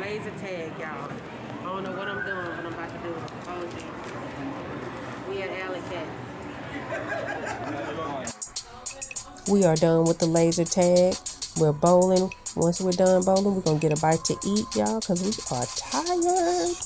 laser tag, y'all. I don't know what I'm doing, but I'm about to do it. Oh, geez. We at Alley Cats. We are done with the laser tag. We're bowling. Once we're done bowling, we're going to get a bite to eat, y'all, because we are tired.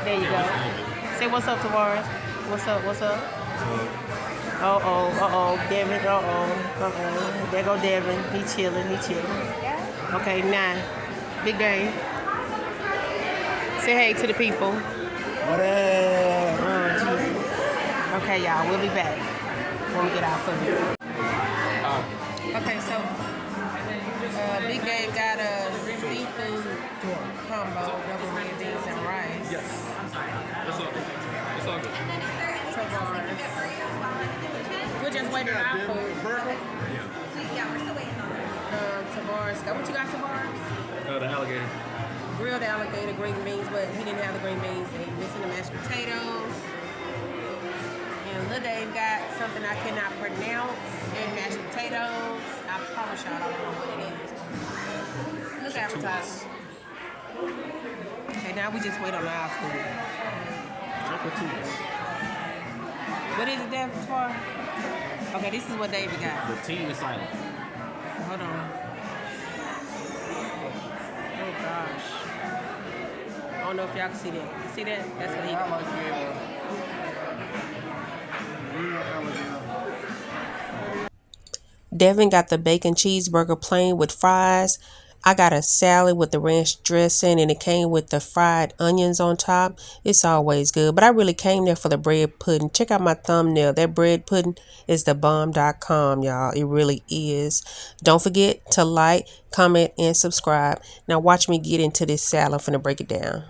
There you go. Say what's up, Tavares. What's up? What's up? Devin. There go Devin. He chilling. Okay, now, big game. Say hey to the people. What up? Oh, Jesus. Okay, y'all, we'll be back when we get our food. Okay, so Big Game got a seafood combo, double red beans and rice. Yes. It's all good. It's all good. Tavares. We're just waiting on our food. Yeah. We're still waiting on it. Tavares. What you got, Tavares? The alligator. Grilled alligator, green beans, but he didn't have the green beans. They missing the mashed potatoes. And Lil Dave got something I cannot pronounce and mashed potatoes. I promise y'all I don't know what it is. Look advertising. Okay, now we just wait on our food. Chocolate. What is it, David, for? Okay, this is what David got. The T is silent. Hold on. Oh, gosh. I don't know if y'all can see that. You see that? That's what he got. Devin got the bacon cheeseburger plain with fries. I got a salad with the ranch dressing, and it came with the fried onions on top. It's always good, but I really came there for the bread pudding. Check out my thumbnail. That bread pudding is thebomb.com, y'all. It really is. Don't forget to like, comment, and subscribe. Now watch me get into this salad. I'm finna break it down.